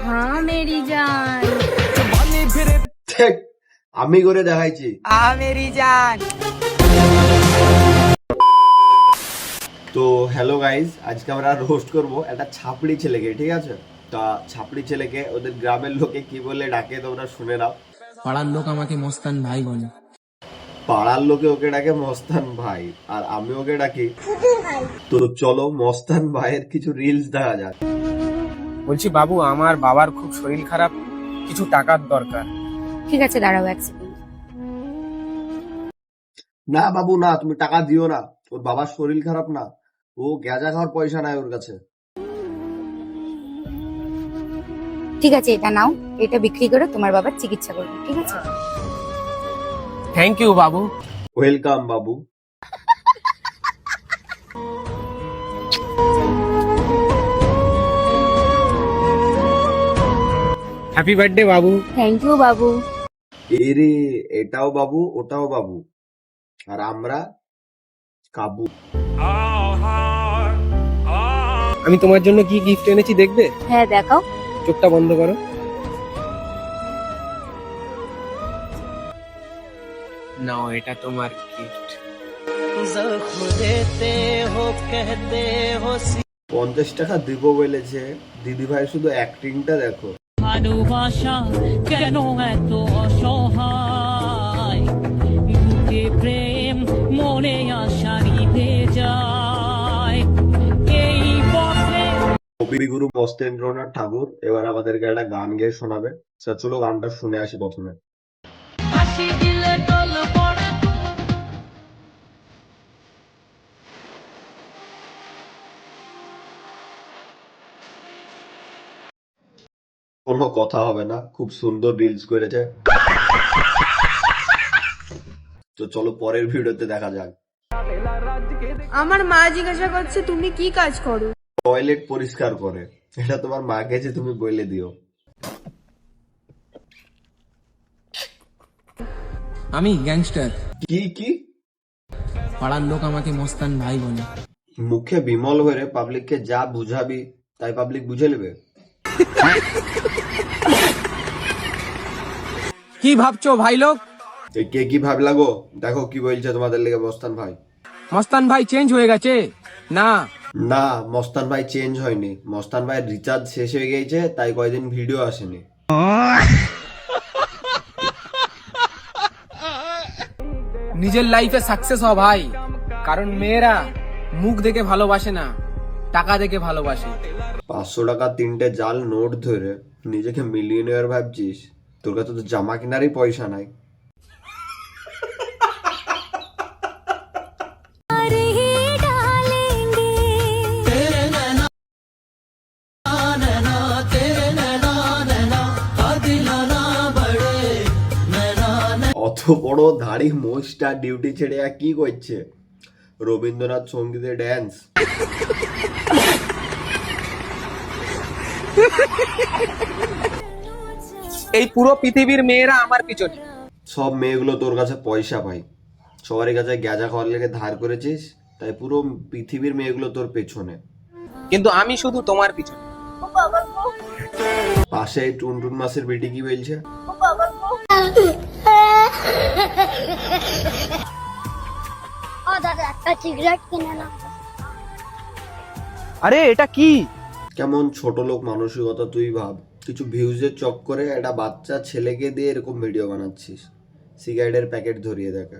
हाँ मेरी जान। দেখ, আমি করে দেখাইছি। हाँ मेरी जान। তো হ্যালো গাইস, আজকে আমরা রোস্ট করব একটা ছাপড়ি ছেলেকে, ঠিক আছে? তা ছাপড়ি ছেলেকে ওদের গ্রামের লোকে কি বলে ডাকে তোমরা শুনে নাও। পাড়ার লোক আমাকে মস্তান ভাই বলে। পাড়ার লোকে ওকে ডাকে মস্তান ভাই, আর আমি ওকে ডাকি তো চলো মস্তান ভাইয়ের কিছু রিলস দেখা যাক। বলছি বাবু, আমার বাবার খুব শরীর খারাপ, কিছু টাকার দরকার। ঠিক আছে দাঁড়াও এক সেকেন্ড। না বাবু না, তুমি টাকা দিও না, ওর বাবার শরীর খারাপ না, ও গ্যাজা খাওয়ার পয়সা নাই ওর কাছে। ঠিক আছে এটা নাও, এটা বিক্রি করে তোমার বাবার চিকিৎসা করবে, ঠিক আছে? Thank you Babu. Welcome Babu. Happy birthday Babu. Thank you বাবু। এরে এটাও বাবু ওটাও বাবু, আর আমরা কাবু। আমি তোমার জন্য কি গিফট এনেছি দেখবে? হ্যাঁ দেখাও। চোখটা বন্ধ করো। নাও, এটা তোমার গিফট। 50 টাকা দিব বলেছে দিদি ভাই, শুধু অ্যাক্টিংটা দেখো। ভালোবাসা কেন এত অসহায়, বুকে প্রেম মনে আশা নিভে যায় এই পথে। কবিগুরু মস্তেন্দ্রনাথ ঠাকুর এবার আমাদেরকে একটা গান গেয়ে শোনাবে। চলো গানটা শুনে আসি প্রথমে। হাসি দিলে টল পড়ে কোনো কথা হবে না, খুব সুন্দর রিলস করেছে। তো চলো পরের ভিডিওতে দেখা যাক। আমার মা জিজ্ঞাসা করছে তুমি কি কাজ করো। টয়লেট পরিষ্কার করে, এটা তোমার মাকে যে তুমি বলে দিও। আমি গ্যাংস্টার। কি কি? পাড়ার লোক আমাকে মস্তান ভাই বলে। মুখে বিমল হয়ে পাবলিককে যা বুঝাবি তাই পাবলিক বুঝে নেবে। কি ভাবছো ভাই লোক? কে কি ভাবলা গো? দেখো কি বলছে তোমাদের লেগে মস্তান ভাই। মস্তান ভাই চেঞ্জ হয়ে গেছে না? না, মস্তান ভাই চেঞ্জ হয়নি, মস্তান ভাইয়ের রিচার্জ শেষ হয়ে গেছে তাই কয়দিন ভিডিও আসেনি। নিজের লাইফে সাকসেস হ ভাই, কারণ মেয়েরা মুখ দেখে ভালোবাসে না, টাকা দেখে ভালোবাসে। 500 টাকা 3টে জাল নোট ধরে নিজেকে মিলিয়নিয়ার ভাবছিস? তোর কাছে তো জামা কেনারই পয়সা নাই। অত বড় ধাড়ি মোষটা ডিউটি ছেড়ে আর কি করছে? রবীন্দ্রনাথ সঙ্গীতে ড্যান্স। এই পুরো পৃথিবীর মেয়েরা আমার পিছনে। সব মেয়েগুলো তোর কাছে পয়সা পাই, সবারই কাছে গ্যাজা খাওয়ার লেগে ধার করেছিস, তাই পুরো পৃথিবীর মেয়েগুলো তোর পেছনে। কিন্তু আমি শুধু তোমার পিছনে। পাশে এই টুনটুন মাসের বেটি কি বলছে? ও দাদা একটা সিগারেট কিনে নাও। আরে এটা কি? কেমন ছোট লোক মানসিকতা তুই ভাব, কিছু ভিউজের চক্করে একটা বাচ্চা ছেলেকে দিয়ে এরকম ভিডিও বানাচ্ছিস, সিগারেটের প্যাকেট ধরিয়ে দেখা।